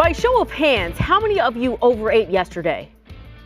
By show of hands, how many of you overate yesterday?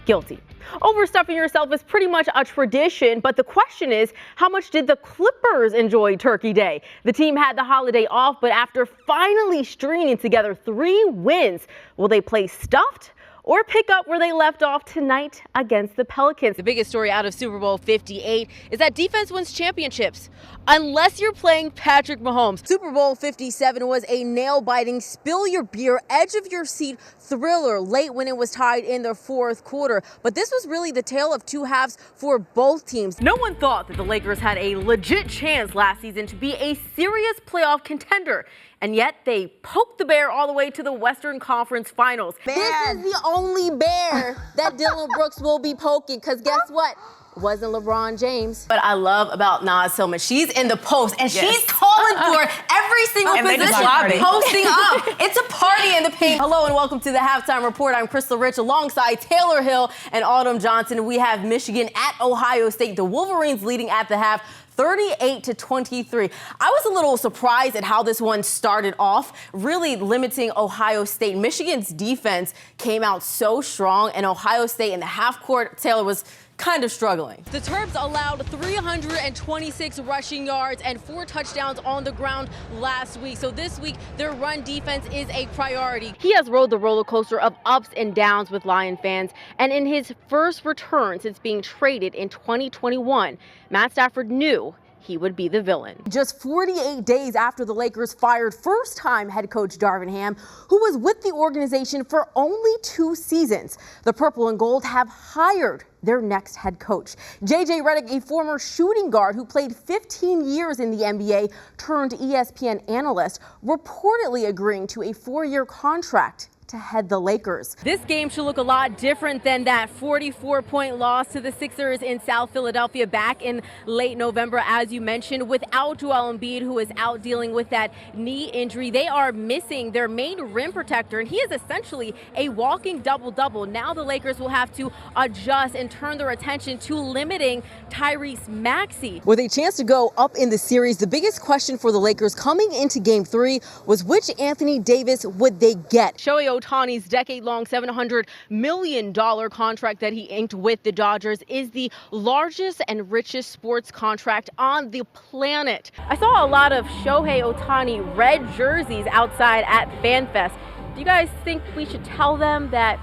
Guilty. Overstuffing yourself is pretty much a tradition, but the question is, how much did the Clippers enjoy Turkey Day? The team had the holiday off, but after finally stringing together 3 wins, will they play stuffed or pick up where they left off tonight against the Pelicans? The biggest story out of Super Bowl 58 is that defense wins championships, unless you're playing Patrick Mahomes. Super Bowl 57 was a nail-biting, spill-your-beer, edge-of-your-seat thriller late when it was tied in the 4th quarter. But this was really the tale of 2 halves for both teams. No one thought that the Lakers had a legit chance last season to be a serious playoff contender. And yet they poked the bear all the way to the Western Conference Finals. This is the only bear that Dylan Brooks will be poking, because guess what? It wasn't LeBron James. What I love about Nas so much, she's in the post and she's calling for every single position, posting up. It's a party in the paint. Hello and welcome to the Halftime Report. I'm Krystle Rich alongside Taylor Hill and Autumn Johnson. We have Michigan at Ohio State. The Wolverines leading at the half, 38-23. I was a little surprised at how this one started off, really limiting Ohio State. Michigan's defense came out so strong, and Ohio State in the half court, Taylor, was kind of struggling. The Terps allowed 326 rushing yards and 4 touchdowns on the ground last week. So this week, their run defense is a priority. He has rode the roller coaster of ups and downs with Lion fans. And in his first return since being traded in 2021, Matt Stafford knew he would be the villain. Just 48 days after the Lakers fired first-time head coach Darvin Ham, who was with the organization for only 2 seasons, the Purple and Gold have hired their next head coach. J.J. Redick, a former shooting guard who played 15 years in the NBA, turned ESPN analyst, reportedly agreeing to a 4-year contract to head the Lakers. This game should look a lot different than that 44-point loss to the Sixers in South Philadelphia back in late November, as you mentioned, without Joel Embiid, who is out dealing with that knee injury. They are missing their main rim protector, and he is essentially a walking double-double. Now the Lakers will have to adjust and turn their attention to limiting Tyrese Maxey. With a chance to go up in the series, the biggest question for the Lakers coming into Game 3 was which Anthony Davis would they get? Shohei Ohtani's decade-long $700 million contract that he inked with the Dodgers is the largest and richest sports contract on the planet. I saw a lot of Shohei Ohtani red jerseys outside at FanFest. Do you guys think we should tell them that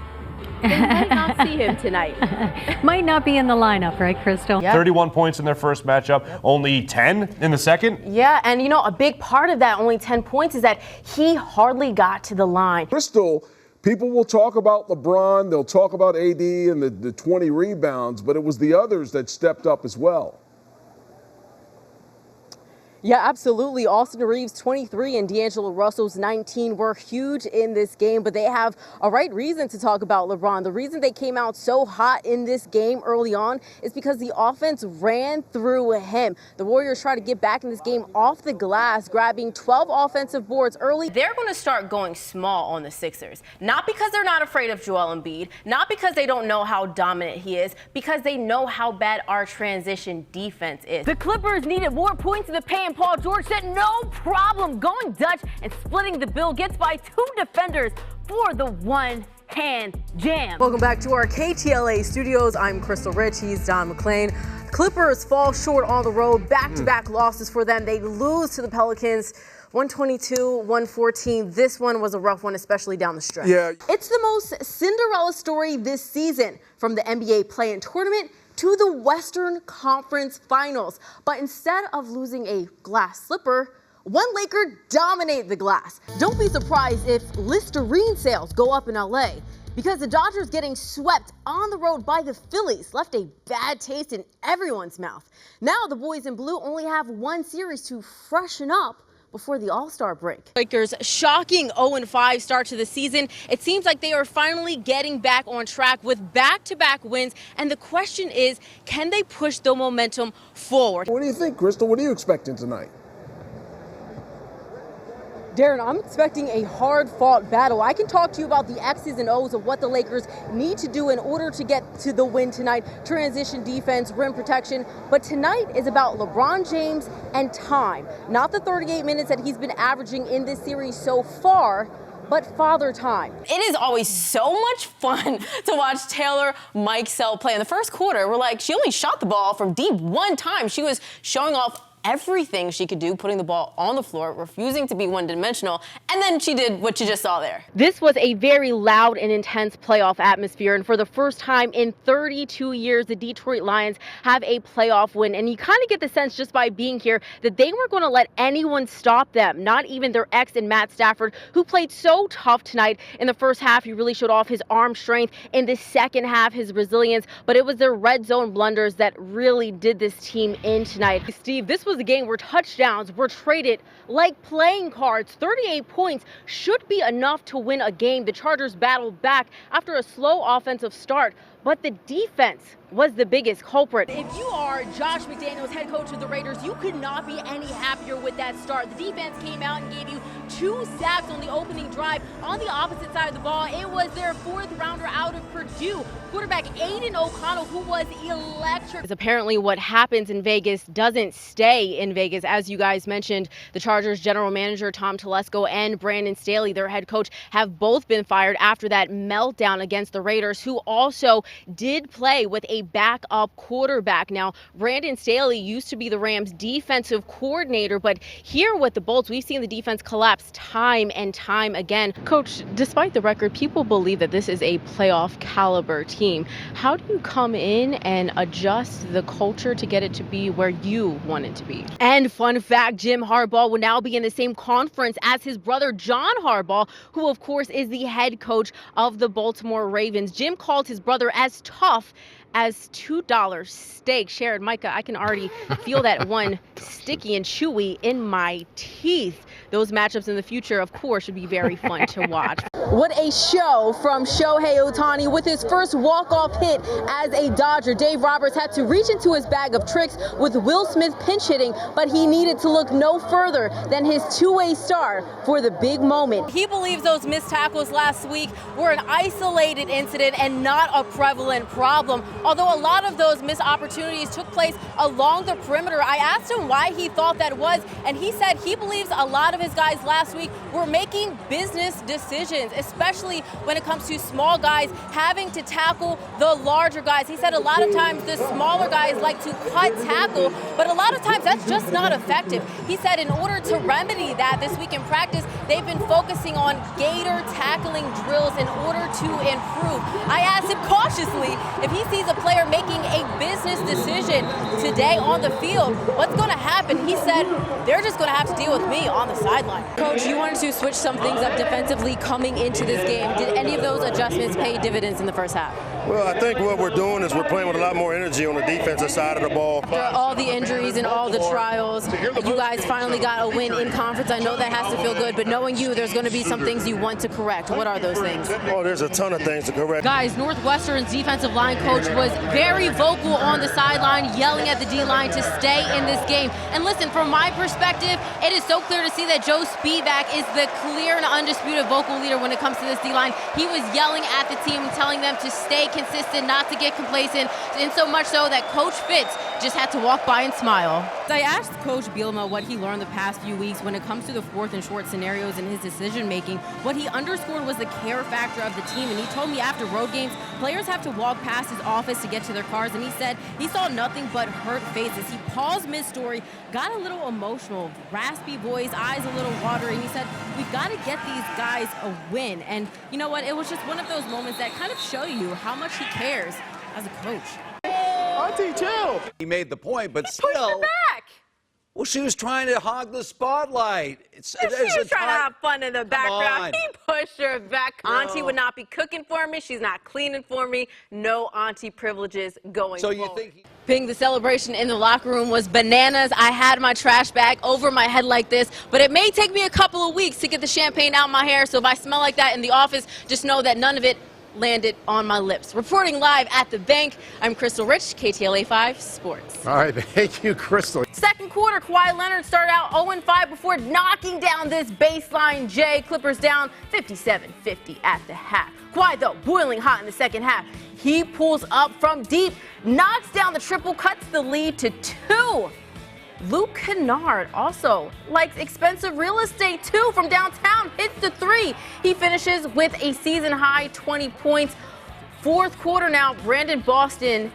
they might not see him tonight? Might not be in the lineup, right, Krystle? Yep. 31 points in their first matchup, only 10 in the second. Yeah, and you know, a big part of that, only 10 points, is that he hardly got to the line. Krystle, people will talk about LeBron, they'll talk about AD and the 20 rebounds, but it was the others that stepped up as well. Yeah, absolutely. Austin Reeves' 23 and D'Angelo Russell's 19 were huge in this game, but they have a right reason to talk about LeBron. The reason they came out so hot in this game early on is because the offense ran through him. The Warriors tried to get back in this game off the glass, grabbing 12 offensive boards early. They're going to start going small on the Sixers, not because they're not afraid of Joel Embiid, not because they don't know how dominant he is, because they know how bad our transition defense is. The Clippers needed more points in the paint. Paul George said no problem going Dutch and splitting the bill, gets by 2 defenders for the one-hand jam. Welcome back to our KTLA studios. I'm Krystle Rich. He's Don McClain. Clippers fall short on the road. Back-to-back losses for them. They lose to the Pelicans 122-114. This one was a rough one, especially down the stretch. Yeah. It's the most Cinderella story this season, from the NBA play-in tournament to the Western Conference Finals. But instead of losing a glass slipper, one Laker dominated the glass. Don't be surprised if Listerine sales go up in LA, because the Dodgers getting swept on the road by the Phillies left a bad taste in everyone's mouth. Now the boys in blue only have 1 series to freshen up before the All-Star break. Lakers' shocking 0-5 start to the season. It seems like they are finally getting back on track with back-to-back wins, and the question is, can they push the momentum forward? What do you think, Krystle? What are you expecting tonight? Darren, I'm expecting a hard-fought battle. I can talk to you about the X's and O's of what the Lakers need to do in order to get to the win tonight. Transition defense, rim protection. But tonight is about LeBron James and time. Not the 38 minutes that he's been averaging in this series so far, but Father Time. It is always so much fun to watch Taylor Mikesell play. In the first quarter, we're like, she only shot the ball from deep one time. She was showing off everything she could do, putting the ball on the floor, refusing to be one-dimensional, and then she did what you just saw there. This was a very loud and intense playoff atmosphere, and for the first time in 32 years, the Detroit Lions have a playoff win, and you kind of get the sense just by being here that they weren't going to let anyone stop them, not even their ex and Matt Stafford, who played so tough tonight. In the first half, he really showed off his arm strength. In the second half, his resilience, but it was their red zone blunders that really did this team in tonight. Steve, this was a game where touchdowns were traded like playing cards. 38 points should be enough to win a game. The Chargers battled back after a slow offensive start, but the defense was the biggest culprit. If you are Josh McDaniels, head coach of the Raiders, you could not be any happier with that start. The defense came out and gave you 2 sacks on the opening drive. On the opposite side of the ball, it was their 4th rounder out of Purdue, quarterback Aiden O'Connell, who was electric. Apparently what happens in Vegas doesn't stay in Vegas. As you guys mentioned, the Chargers general manager Tom Telesco and Brandon Staley, their head coach, have both been fired after that meltdown against the Raiders, who also did play with a backup quarterback. Now, Brandon Staley used to be the Rams defensive coordinator, but here with the Bolts, we've seen the defense collapse time and time again. Coach, despite the record, people believe that this is a playoff caliber team. How do you come in and adjust the culture to get it to be where you want it to be? And fun fact, Jim Harbaugh will now be in the same conference as his brother John Harbaugh, who of course is the head coach of the Baltimore Ravens. Jim called his brother as tough as $2 steak. Sharon, Micah, I can already feel that one sticky and chewy in my teeth. Those matchups in the future, of course, should be very fun to watch. What a show from Shohei Ohtani with his first walk-off hit as a Dodger. Dave Roberts had to reach into his bag of tricks with Will Smith pinch hitting, but he needed to look no further than his two-way start for the big moment. He believes those missed tackles last week were an isolated incident and not a prevalent problem. Although a lot of those missed opportunities took place along the perimeter, I asked him why he thought that was, and he said he believes a lot of his guys last week were making business decisions, especially when it comes to small guys having to tackle the larger guys. He said a lot of times the smaller guys like to cut tackle, but a lot of times that's just not effective. He said in order to remedy that this week in practice, they've been focusing on gator tackling drills in order to improve. I asked him cautiously if he sees a player making a business decision today on the field, what's going to happen? He said they're just going to have to deal with me on the sideline. Coach, you wanted to switch some things up defensively coming into this game. Did any of those adjustments pay dividends in the first half? Well, I think what we're doing is we're playing with a lot more energy on the defensive side of the ball. After all the injuries and all the trials, you guys finally got a win in conference. I know that has to feel good, but knowing you, there's going to be some things you want to correct. What are those things? Oh, there's a ton of things to correct. Guys, Northwestern's defensive line coach was very vocal on the sideline, yelling at the D-line to stay in this game. And listen, from my perspective, it is so clear to see that Joe Spivak is the clear and undisputed vocal leader when it comes to this D-line. He was yelling at the team and telling them to stay consistent, not to get complacent, and so much so that Coach Fitz just had to walk by and smile. I asked Coach Bielema what he learned the past few weeks when it comes to the 4th and short scenarios in his decision-making. What he underscored was the care factor of the team, and he told me after road games, players have to walk past his office to get to their cars, and he said he saw nothing but hurt faces. He paused mid-story, got a little emotional, raspy voice, eyes a little watery, and he said, we've got to get these guys a win. And you know what? It was just one of those moments that kind of show you how much he cares as a coach. Auntie, chill. He made the point, but still. Pushed her back. Well, she was trying to hog the spotlight. She was trying to have fun in the background. He pushed her back. No. Auntie would not be cooking for me. She's not cleaning for me. No auntie privileges going So forward. you think The celebration in the locker room was bananas. I had my trash bag over my head like this, but it may take me a couple of weeks to get the champagne out my hair, so if I smell like that in the office, just know that none of it landed on my lips. Reporting live at the bank, I'm Krystle Rich, KTLA 5 Sports. All right, thank you, Krystle. Second quarter, Kawhi Leonard started out 0-5 before knocking down this baseline J. Clippers down 57-50 at the half. Kawhi, though, boiling hot in the second half. He pulls up from deep, knocks down the triple, cuts the lead to 2. Luke Kennard also likes expensive real estate too. From downtown, hits the three. He finishes with a season-high 20 points. Fourth quarter now, Brandon Boston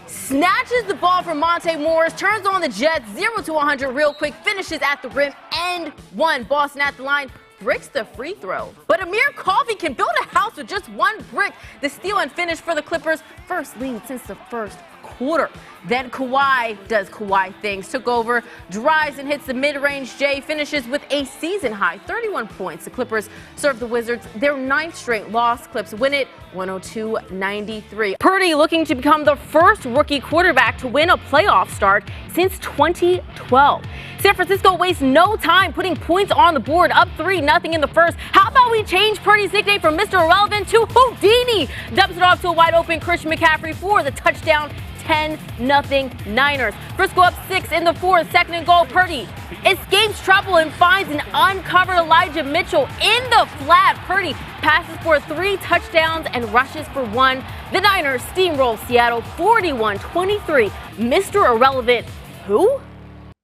snatches the ball from Monte Morris, turns on the Jets, 0-100 real quick, finishes at the rim, and one. Boston at the line, bricks the free throw. But Amir Coffey can build a house with just one brick. The steal and finish for the Clippers' first lead since the first quarter. Then Kawhi does Kawhi things, took over, drives and hits the mid-range J, finishes with a season-high 31 points. The Clippers serve the Wizards their 9th straight loss. Clips win it 102-93. Purdy looking to become the first rookie quarterback to win a playoff start since 2012. San Francisco wastes no time putting points on the board, up 3-0 in the first. How about we change Purdy's nickname from Mr. Irrelevant to Houdini? Dumps it off to a wide-open Christian McCaffrey for the touchdown. 10-0 Niners. Frisco up 6 in the fourth. Second and goal. Purdy escapes trouble and finds an uncovered Elijah Mitchell in the flat. Purdy passes for 3 touchdowns and rushes for 1. The Niners steamroll Seattle 41-23. Mr. Irrelevant, who?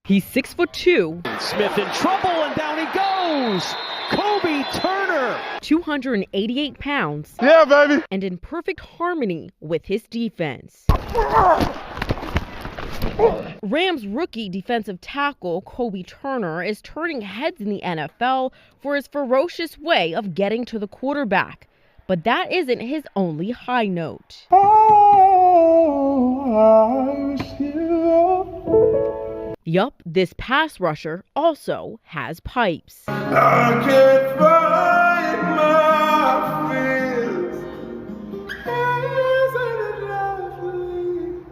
He's 6'2". Smith in trouble, and down he goes. Kobe Turner. 288 pounds. Yeah, baby. And in perfect harmony with his defense. Rams rookie defensive tackle Kobe Turner is turning heads in the NFL for his ferocious way of getting to the quarterback. But that isn't his only high note. Yup, this pass rusher also has pipes. I can't find my fears.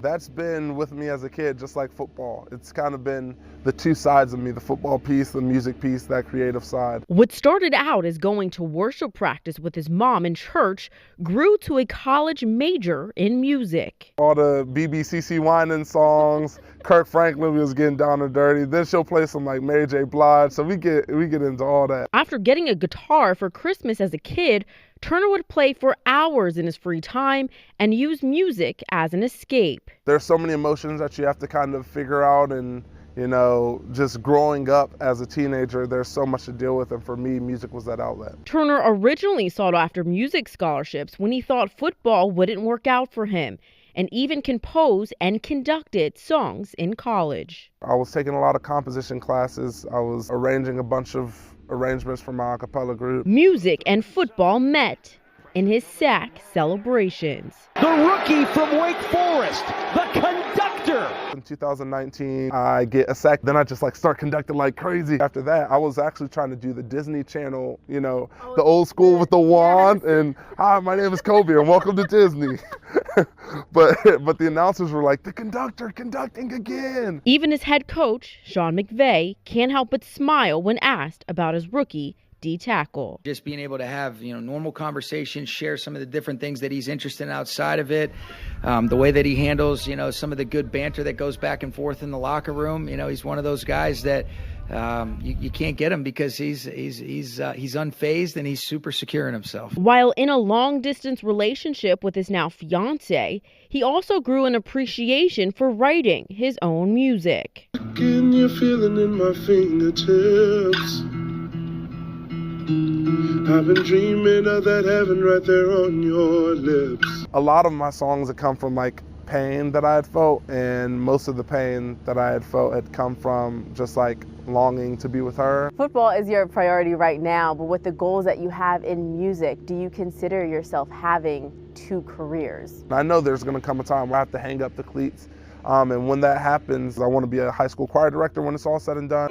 That's been with me as a kid, just like football. It's kind of been the two sides of me, the football piece, the music piece, that creative side. What started out as going to worship practice with his mom in church grew to a college major in music. All the BBCC whining songs, Kurt Franklin was getting down and dirty. Then she'll play some like Mary J. Blige, so we get into all that. After getting a guitar for Christmas as a kid, Turner would play for hours in his free time and use music as an escape. There's so many emotions that you have to kind of figure out, and you know, just growing up as a teenager, there's so much to deal with, and for me, music was that outlet. Turner originally sought after music scholarships when he thought football wouldn't work out for him, and even composed and conducted songs in college. I was taking a lot of composition classes. I was arranging a bunch of arrangements for my a cappella group. Music and football met in his sack celebrations. The rookie from Wake Forest, the conductor. In 2019, I get a sack. Then I just like start conducting like crazy. After that, I was actually trying to do the Disney Channel, you know, the old school with the wand. Yes. And hi, my name is Kobe and welcome to Disney. but the announcers were like, the conductor conducting again. Even his head coach, Sean McVay, can't help but smile when asked about his rookie D-tackle. Just being able to have, normal conversations, share some of the different things that he's interested in outside of it, the way that he handles, some of the good banter that goes back and forth in the locker room. He's one of those guys that you can't get him because he's unfazed and he's super secure in himself. While in a long-distance relationship with his now fiance, he also grew an appreciation for writing his own music. Can you feel it in my fingertips? I've been dreaming of that heaven right there on your lips. A lot of my songs have come from like pain that I had felt, and most of the pain that I had felt had come from just like longing to be with her. Football is your priority right now, but with the goals that you have in music, do you consider yourself having 2 careers? I know there's gonna come a time where I have to hang up the cleats. And when that happens, I want to be a high school choir director when it's all said and done.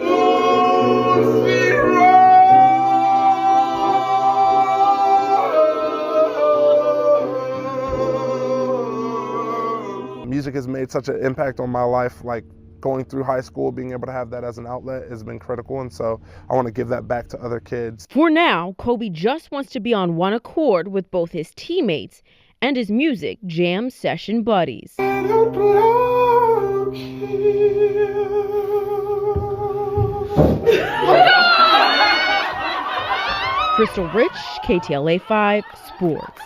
Music has made such an impact on my life, like going through high school, being able to have that as an outlet has been critical, and so I want to give that back to other kids. For now, Kobe just wants to be on one accord with both his teammates and his music jam session buddies. Krystle Rich, KTLA 5 Sports.